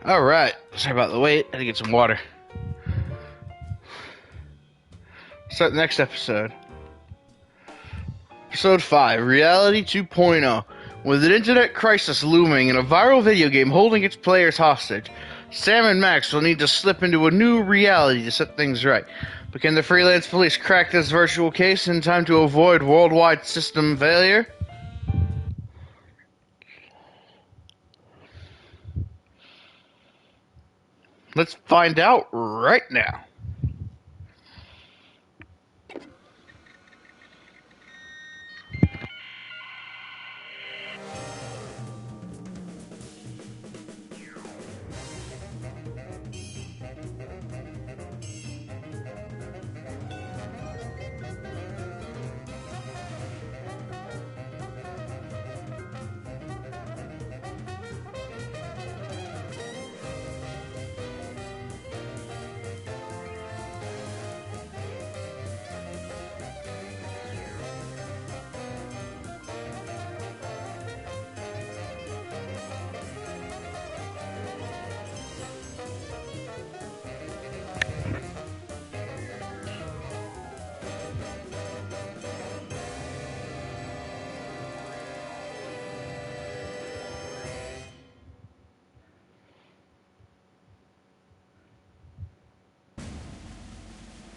Alright, sorry about the wait. I had to get some water. Start the next episode. Episode 5, Reality 2.0. With an internet crisis looming and a viral video game holding its players hostage, Sam and Max will need to slip into a new reality to set things right. But can the freelance police crack this virtual case in time to avoid worldwide system failure? Let's find out right now.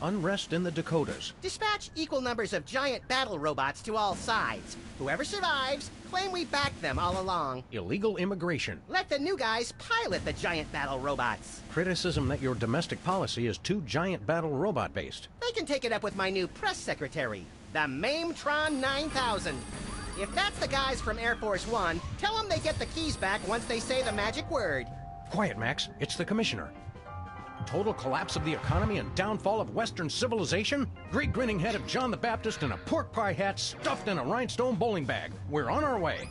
Unrest in the Dakotas. Dispatch equal numbers of giant battle robots to all sides. Whoever survives, claim we backed them all along. Illegal immigration. Let the new guys pilot the giant battle robots. Criticism that your domestic policy is too giant battle robot based. They can take it up with my new press secretary, the Mametron 9000. If that's the guys from Air Force One, tell them they get the keys back once they say the magic word. Quiet, Max. It's the commissioner. Total collapse of the economy and downfall of Western civilization? Great grinning head of John the Baptist in a pork pie hat stuffed in a rhinestone bowling bag. We're on our way.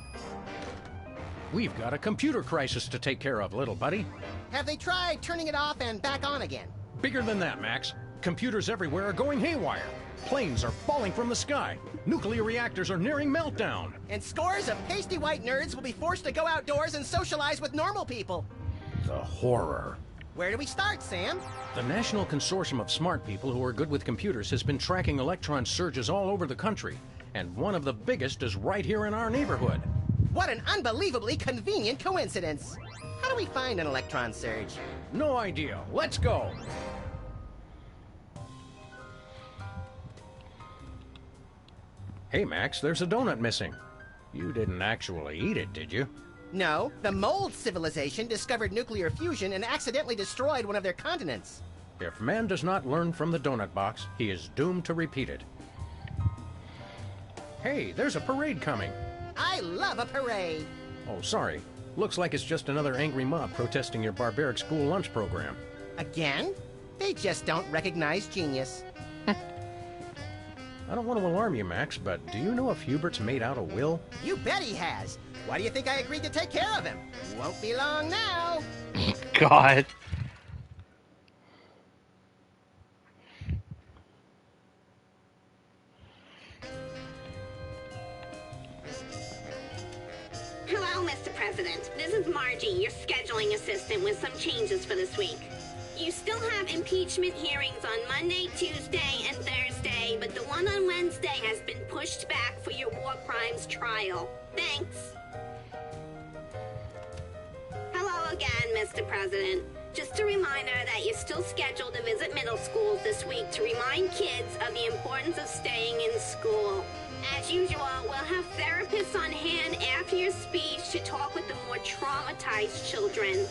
We've got a computer crisis to take care of, little buddy. Have they tried turning it off and back on again? Bigger than that, Max. Computers everywhere are going haywire. Planes are falling from the sky. Nuclear reactors are nearing meltdown. And scores of pasty white nerds will be forced to go outdoors and socialize with normal people. The horror. Where do we start, Sam? The National Consortium of Smart People who are good with computers has been tracking electron surges all over the country, and one of the biggest is right here in our neighborhood. What an unbelievably convenient coincidence. How do we find an electron surge? No idea. Let's go. Hey, Max, there's a donut missing. You didn't actually eat it, did you? No, the mold civilization discovered nuclear fusion and accidentally destroyed one of their continents. If man does not learn from the donut box, he is doomed to repeat it. Hey, there's a parade coming. I love a parade. Oh, sorry. Looks like it's just another angry mob protesting your barbaric school lunch program. Again? They just don't recognize genius. I don't want to alarm you, Max, but do you know if Hubert's made out a will? You bet he has. Why do you think I agreed to take care of him? Won't be long now. God. Hello, Mr. President. This is Margie, your scheduling assistant, with some changes for this week. You still have impeachment hearings on Monday, Tuesday, and Thursday, but the one on Wednesday has been pushed back for your war crimes trial. Thanks. Hello again, Mr. President. Just a reminder that you're still scheduled to visit middle schools this week to remind kids of the importance of staying in school. As usual, we'll have therapists on hand after your speech to talk with the more traumatized children.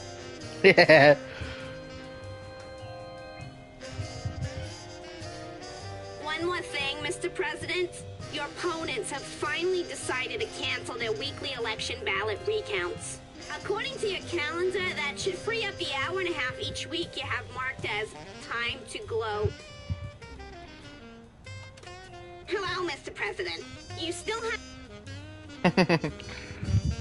Yeah. One more thing, Mr. President. Your opponents have finally decided to cancel their weekly election ballot recounts. According to your calendar, that should free up the hour and a half each week you have marked as time to gloat. Hello, Mr. President. You still have...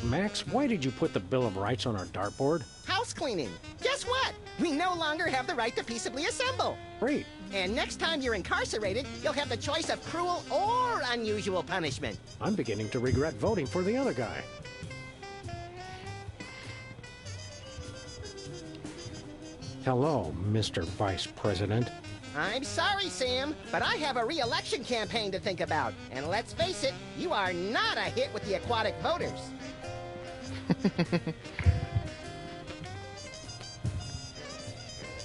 Max, why did you put the Bill of Rights on our dartboard? House cleaning. Guess what? We no longer have the right to peaceably assemble. Great. And next time you're incarcerated, you'll have the choice of cruel or unusual punishment. I'm beginning to regret voting for the other guy. Hello, Mr. Vice President. I'm sorry, Sam, but I have a re-election campaign to think about. And let's face it, you are not a hit with the aquatic voters.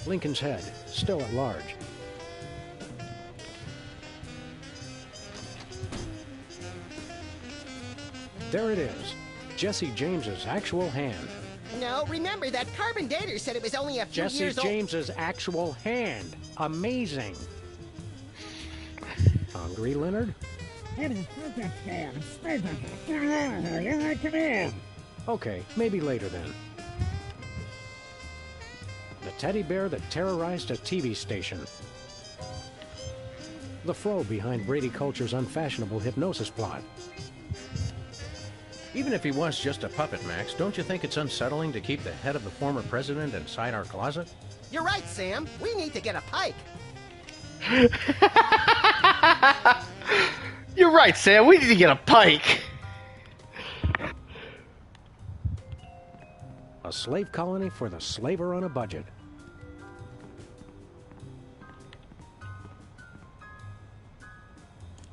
Lincoln's Head, still at large. There it is. Jesse James's actual hand. No, remember that carbon dater said it was only a few Jesse years old. James's actual hand. Amazing. Hungry, Leonard? Okay, maybe later then. The teddy bear that terrorized a TV station. The fro behind Brady Culture's unfashionable hypnosis plot. Even if he was just a puppet, Max, don't you think it's unsettling to keep the head of the former president inside our closet? You're right, Sam. We need to get a pike. You're right, Sam. We need to get a pike. A slave colony for the slaver on a budget.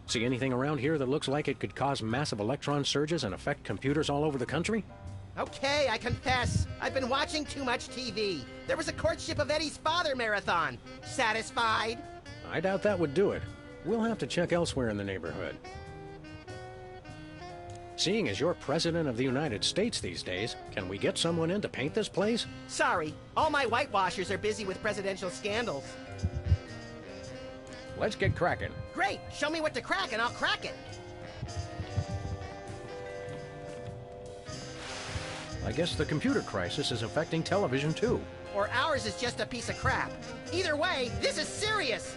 See anything around here that looks like it could cause massive electron surges and affect computers all over the country? Okay, I confess. I've been watching too much TV. There was a courtship of Eddie's father marathon. Satisfied? I doubt that would do it. We'll have to check elsewhere in the neighborhood. Seeing as you're President of the United States these days, can we get someone in to paint this place? Sorry, all my whitewashers are busy with presidential scandals. Let's get cracking. Great, show me what to crack and I'll crack it. I guess the computer crisis is affecting television too. Or ours is just a piece of crap. Either way, this is serious.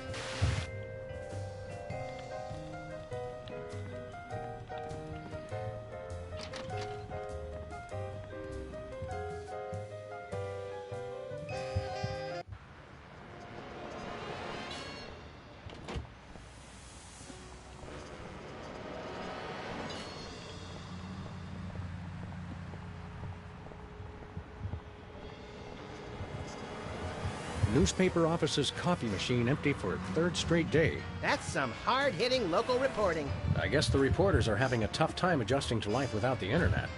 Newspaper office's coffee machine empty for a third straight day. That's some hard-hitting local reporting. I guess the reporters are having a tough time adjusting to life without the internet.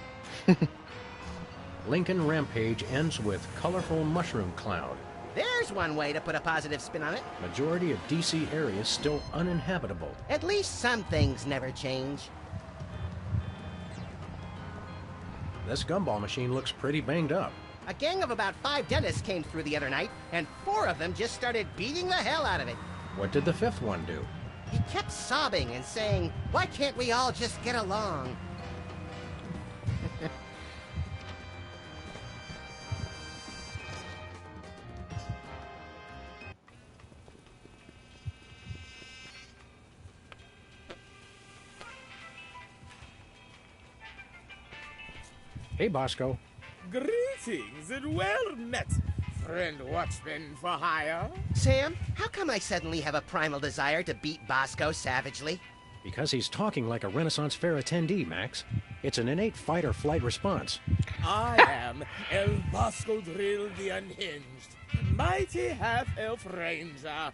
Lincoln Rampage ends with colorful mushroom cloud. There's one way to put a positive spin on it. Majority of DC areas still uninhabitable. At least some things never change. This gumball machine looks pretty banged up. A gang of about 5 dentists came through the other night, and 4 of them just started beating the hell out of it. What did the 5th one do? He kept sobbing and saying, "Why can't we all just get along?" Hey, Bosco. Greetings and well met, friend watchman for hire. Sam, how come I suddenly have a primal desire to beat Bosco savagely? Because he's talking like a Renaissance Fair attendee, Max. It's an innate fight-or-flight response. I am El Bosco Drill the Unhinged, mighty half-elf ranger.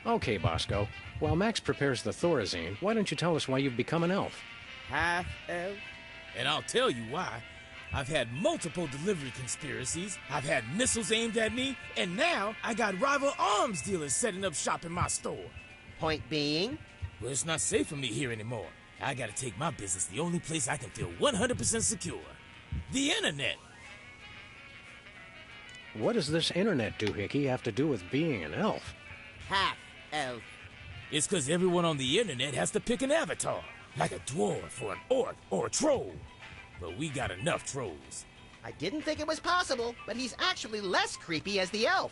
Okay, Bosco. While Max prepares the Thorazine, why don't you tell us why you've become an elf? Half-elf? And I'll tell you why. I've had multiple delivery conspiracies, I've had missiles aimed at me, and now I got rival arms dealers setting up shop in my store. Point being? Well, it's not safe for me here anymore. I gotta take my business the only place I can feel 100% secure. The internet. What does this internet doohickey have to do with being an elf? Half-elf. It's because everyone on the internet has to pick an avatar. Like a dwarf or an orc or a troll. But we got enough trolls. I didn't think it was possible, but he's actually less creepy as the elf.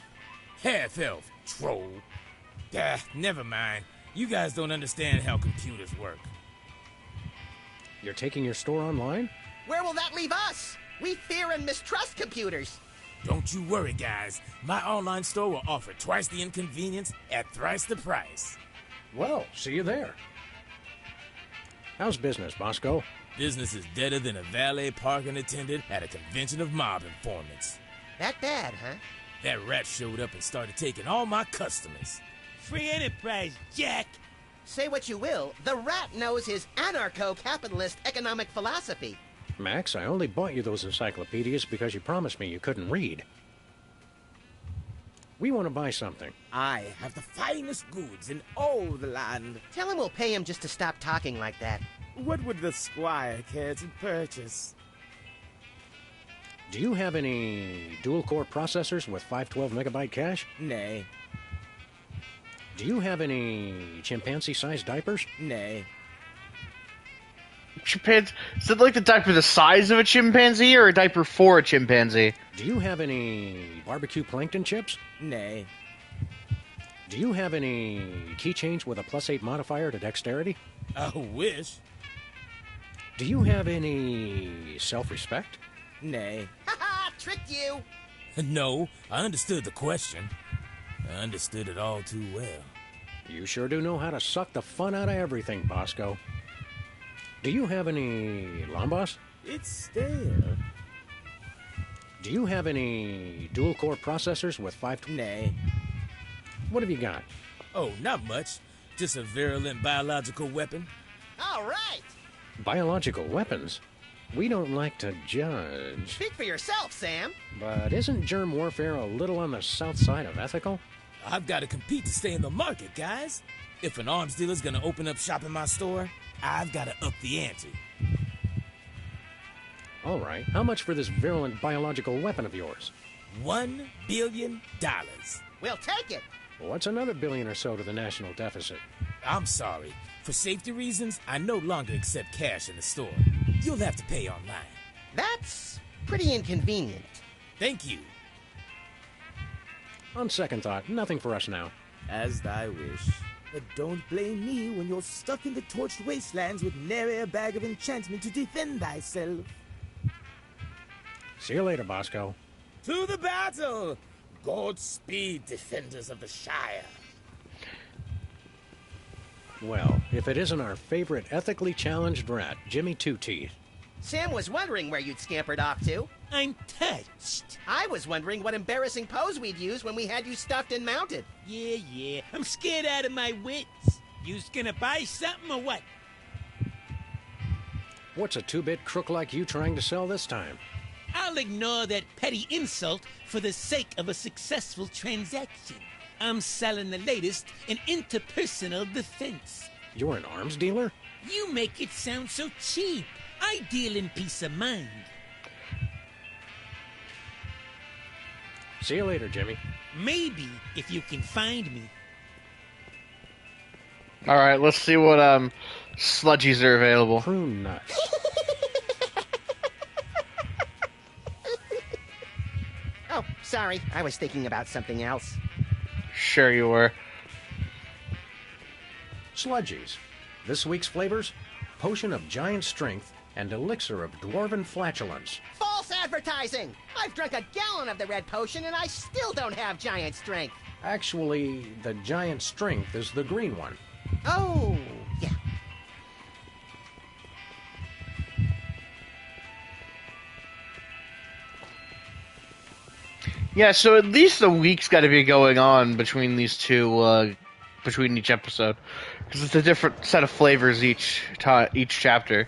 Half-elf, troll. Never mind. You guys don't understand how computers work. You're taking your store online? Where will that leave us? We fear and mistrust computers. Don't you worry, guys. My online store will offer twice the inconvenience at thrice the price. Well, see you there. How's business, Bosco? Business is deader than a valet parking attendant at a convention of mob informants. That bad, huh? That rat showed up and started taking all my customers. Free enterprise, Jack. Say what you will, the rat knows his anarcho-capitalist economic philosophy. Max, I only bought you those encyclopedias because you promised me you couldn't read. We want to buy something. I have the finest goods in all the land. Tell him we'll pay him just to stop talking like that. What would the squire care to purchase? Do you have any dual-core processors with 512 megabyte cache? Nay. Do you have any chimpanzee-sized diapers? Nay. Chimpanzee? Is it like the diaper the size of a chimpanzee or a diaper for a chimpanzee? Do you have any barbecue plankton chips? Nay. Do you have any keychains with a +8 modifier to dexterity? I wish. Do you have any self-respect? Nay. Ha-ha! Tricked you! No, I understood the question. I understood it all too well. You sure do know how to suck the fun out of everything, Bosco. Do you have any Lambos? It's there. Do you have any dual-core processors with 5... Nay. What have you got? Oh, not much. Just a virulent biological weapon. All right! Biological weapons? We don't like to judge. Speak for yourself, Sam. But isn't germ warfare a little on the south side of ethical? I've got to compete to stay in the market, guys. If an arms dealer's gonna open up shop in my store, I've got to up the ante. All right. How much for this virulent biological weapon of yours? $1 billion. We'll take it. What's another billion or so to the national deficit? I'm sorry. For safety reasons, I no longer accept cash in the store. You'll have to pay online. That's pretty inconvenient. Thank you. On second thought, nothing for us now. As thy wish. But don't blame me when you're stuck in the torched wastelands with nary a bag of enchantment to defend thyself. See you later, Bosco. To the battle! Godspeed, defenders of the Shire. Well, if it isn't our favorite ethically challenged rat, Jimmy Two-Teeth. Sam was wondering where you'd scampered off to. I'm touched. I was wondering what embarrassing pose we'd use when we had you stuffed and mounted. Yeah. I'm scared out of my wits. You's gonna buy something or what? What's a two-bit crook like you trying to sell this time? I'll ignore that petty insult for the sake of a successful transaction. I'm selling the latest in interpersonal defense. You're an arms dealer? You make it sound so cheap. I deal in peace of mind. See you later, Jimmy. Maybe if you can find me. All right, let's see what sludgies are available. Prune nuts. Oh, sorry. I was thinking about something else. Sure you were. Sludgies. This week's flavors: Potion of Giant Strength and Elixir of Dwarven Flatulence. False advertising! I've drunk a gallon of the red potion and I still don't have giant strength. Actually, the Giant Strength is the green one. Oh, yeah. Yeah, so at least a week's got to be going on between these two, between each episode, because it's a different set of flavors each chapter.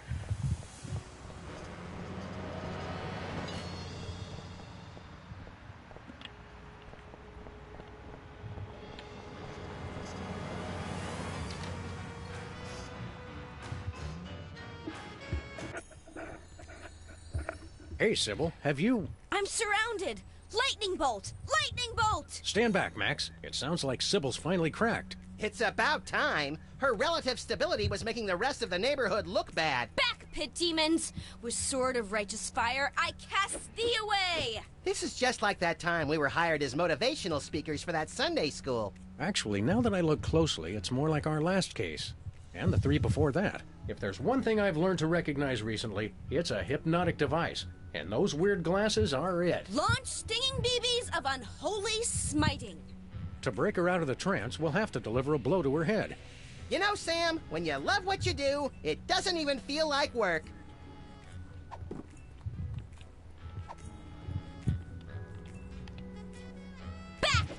Hey, Sybil, have you... I'm surrounded! Lightning bolt! Lightning bolt! Stand back, Max. It sounds like Sybil's finally cracked. It's about time. Her relative stability was making the rest of the neighborhood look bad. Back, pit demons! With sword of righteous fire, I cast thee away! This is just like that time we were hired as motivational speakers for that Sunday school. Actually, now that I look closely, it's more like our last case. And the three before that. If there's one thing I've learned to recognize recently, it's a hypnotic device. And those weird glasses are it. Launch stinging BBs of unholy smiting. To break her out of the trance, we'll have to deliver a blow to her head. You know, Sam, when you love what you do, it doesn't even feel like work.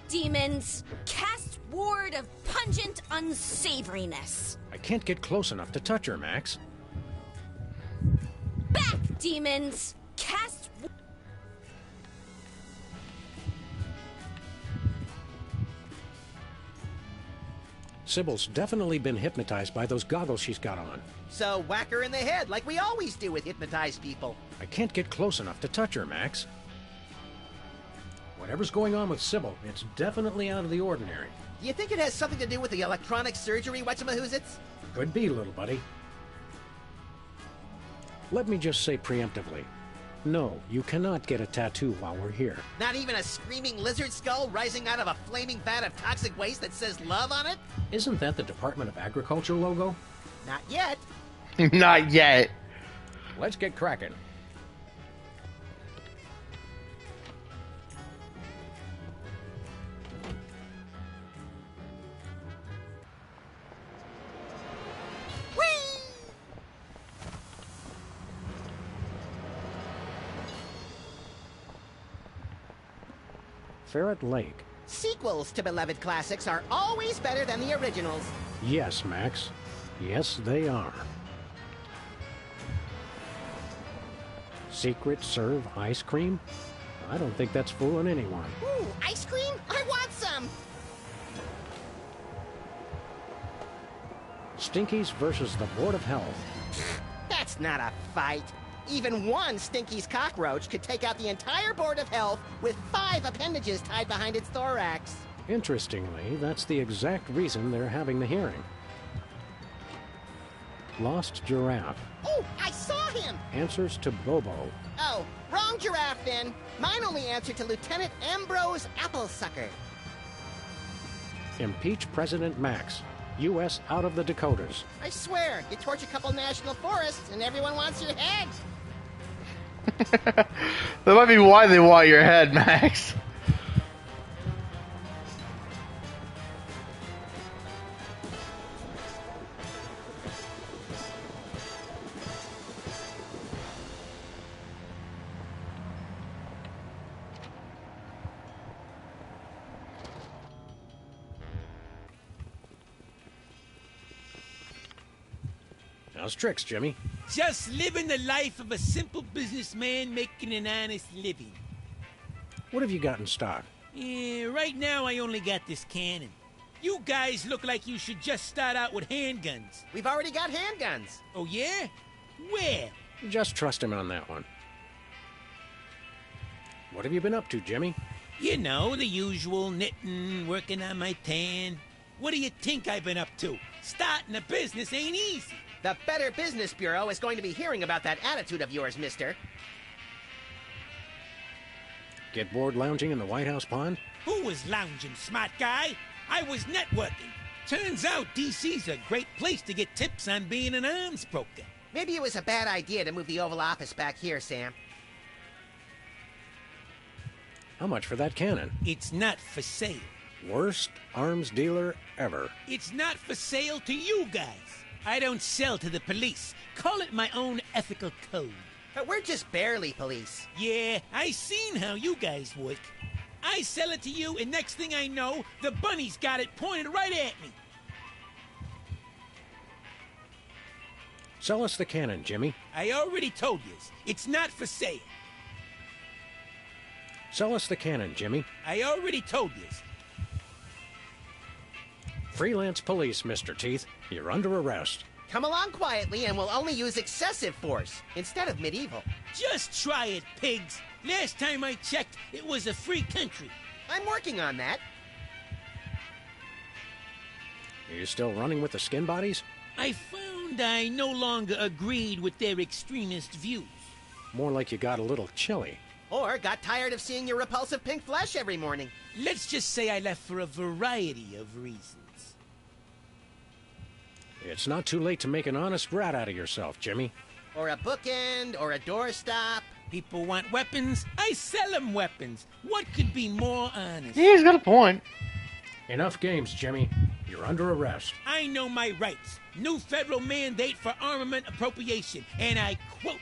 demons! Cast ward of pungent unsavoriness. I can't get close enough to touch her, Max. Back, demons! Cast. Sybil's definitely been hypnotized by those goggles she's got on. So whack her in the head like we always do with hypnotized people. I can't get close enough to touch her, Max. Whatever's going on with Sybil, it's definitely out of the ordinary. Do you think it has something to do with the electronic surgery, whatchamahoozits? Could be, little buddy. Let me just say preemptively, no, you cannot get a tattoo while we're here. Not even a screaming lizard skull rising out of a flaming vat of toxic waste that says love on it? Isn't that the Department of Agriculture logo? Not yet. Not yet. Let's get cracking. Ferret Lake. Sequels to beloved classics are always better than the originals. Yes, Max. Yes, they are. Secret serve ice cream? I don't think that's fooling anyone. Ooh, ice cream? I want some! Stinkies versus the Board of Health. That's not a fight. Even one Stinky's cockroach could take out the entire Board of Health with 5 appendages tied behind its thorax. Interestingly, that's the exact reason they're having the hearing. Lost giraffe. Oh, I saw him! Answers to Bobo. Oh, wrong giraffe then. Mine only answered to Lieutenant Ambrose Applesucker. Impeach President Max. U.S. out of the Dakotas. I swear, you torch a couple national forests and everyone wants your head. That might be why they want your head, Max. How's tricks, Jimmy? Just living the life of a simple businessman making an honest living. What have you got in stock? Yeah, right now I only got this cannon. You guys look like you should just start out with handguns. We've already got handguns. Oh yeah? Where? Just trust him on that one. What have you been up to, Jimmy? You know, the usual knitting, working on my tan. What do you think I've been up to? Starting a business ain't easy. The Better Business Bureau is going to be hearing about that attitude of yours, mister. Get bored lounging in the White House pond? Who was lounging, smart guy? I was networking. Turns out DC's a great place to get tips on being an arms broker. Maybe it was a bad idea to move the Oval Office back here, Sam. How much for that cannon? It's not for sale. Worst arms dealer ever. It's not for sale to you guys. I don't sell to the police. Call it my own ethical code. But we're just barely police. Yeah, I seen how you guys work. I sell it to you, and next thing I know, the bunny's got it pointed right at me. Sell us the cannon, Jimmy. I already told you, it's not for sale. Sell us the cannon, Jimmy. I already told you. Freelance police, Mr. Teeth. You're under arrest. Come along quietly and we'll only use excessive force instead of medieval. Just try it, pigs. Last time I checked, it was a free country. I'm working on that. Are you still running with the skin bodies? I found I no longer agreed with their extremist views. More like you got a little chilly. Or got tired of seeing your repulsive pink flesh every morning. Let's just say I left for a variety of reasons. It's not too late to make an honest rat out of yourself, Jimmy. Or a bookend, or a doorstop. People want weapons, I sell them weapons. What could be more honest? Yeah, he's got a point. Enough games, Jimmy. You're under arrest. I know my rights. New federal mandate for armament appropriation, and I quote,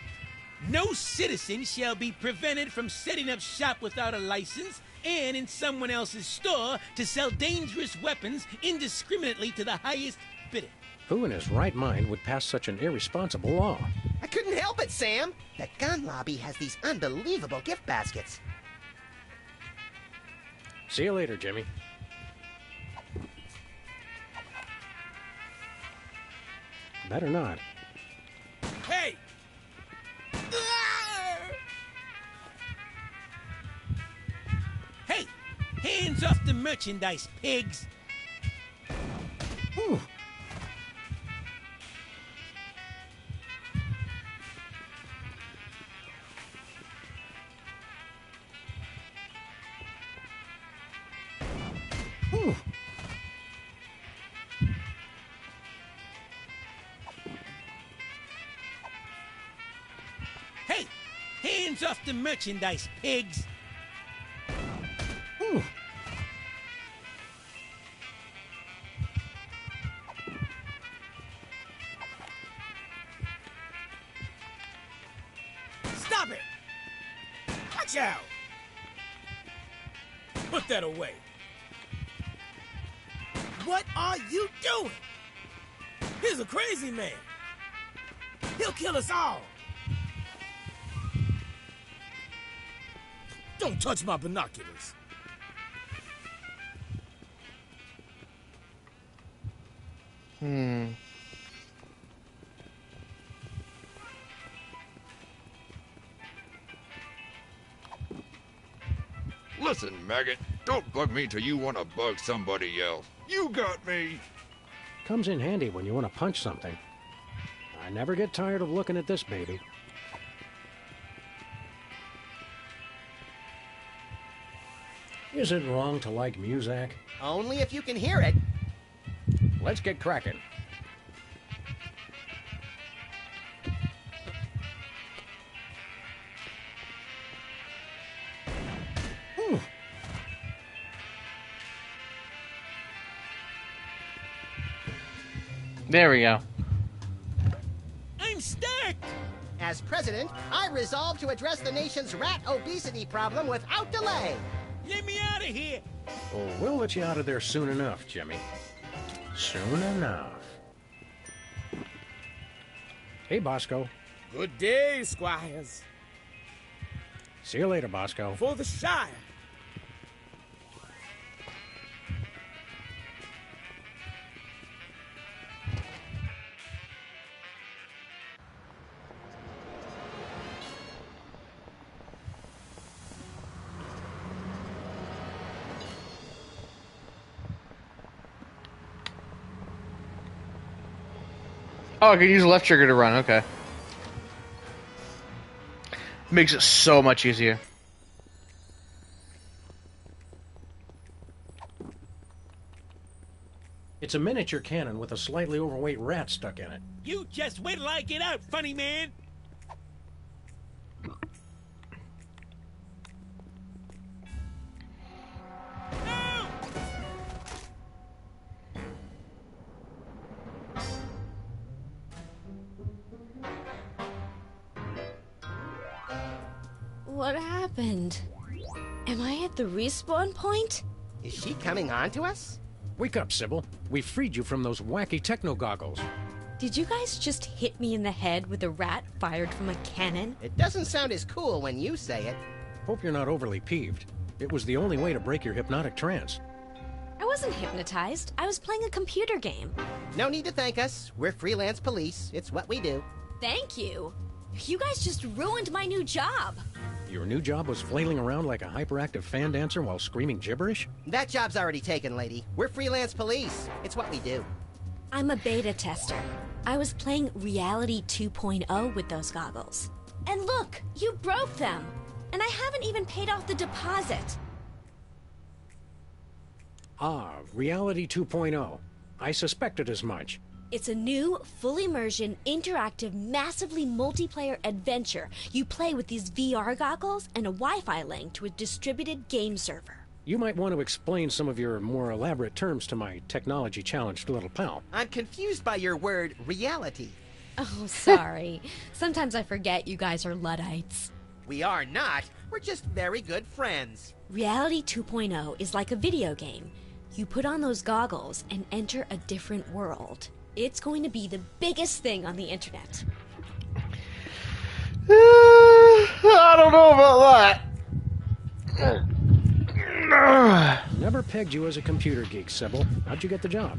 "No citizen shall be prevented from setting up shop without a license, and in someone else's store to sell dangerous weapons indiscriminately to the highest bidder. Who in his right mind would pass such an irresponsible law? I couldn't help it, Sam. The gun lobby has these unbelievable gift baskets. See you later, Jimmy. Better not. Hey! Hey, hands off the merchandise, pigs. Whew. Whew. Hey, hands off the merchandise, pigs. Whew. Stop it! Watch out! Put that away. What are you doing? He's a crazy man. He'll kill us all. Don't touch my binoculars. Listen, maggot, don't bug me till you want to bug somebody else. You got me. Comes in handy when you want to punch something. I never get tired of looking at this baby. Is it wrong to like Muzak? Only if you can hear it. Let's get cracking. Whew. There we go. I'm stuck. As president, I resolve to address the nation's rat obesity problem without delay. Let me out of here. Oh, we'll let you out of there soon enough, Jimmy. Soon enough. Hey, Bosco. Good day, squires. See you later, Bosco. For the Shire. Oh, I can use left trigger to run. Okay. Makes it so much easier. It's a miniature cannon with a slightly overweight rat stuck in it. You just wait till I get out, funny man. What happened? Am I at the respawn point? Is she coming on to us? Wake up, Sybil. We freed you from those wacky techno goggles. Did you guys just hit me in the head with a rat fired from a cannon? It doesn't sound as cool when you say it. Hope you're not overly peeved. It was the only way to break your hypnotic trance. I wasn't hypnotized. I was playing a computer game. No need to thank us. We're freelance police. It's what we do. Thank you. You guys just ruined my new job. Your new job was flailing around like a hyperactive fan dancer while screaming gibberish? That job's already taken, lady. We're freelance police. It's what we do. I'm a beta tester. I was playing Reality 2.0 with those goggles. And look, you broke them. And I haven't even paid off the deposit. Ah, Reality 2.0. I suspected as much. It's a new, full immersion, interactive, massively multiplayer adventure. You play with these VR goggles and a Wi-Fi link to a distributed game server. You might want to explain some of your more elaborate terms to my technology-challenged little pal. I'm confused by your word, reality. Oh, sorry. Sometimes I forget you guys are Luddites. We are not. We're just very good friends. Reality 2.0 is like a video game. You put on those goggles and enter a different world. It's going to be the biggest thing on the internet. I don't know about that. Never pegged you as a computer geek, Sybil. How'd you get the job?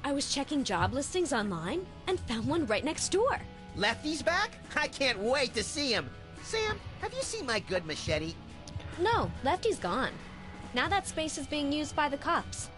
I was checking job listings online and found one right next door. Lefty's back? I can't wait to see him. Sam, have you seen my good machete? No, Lefty's gone. Now that space is being used by the cops.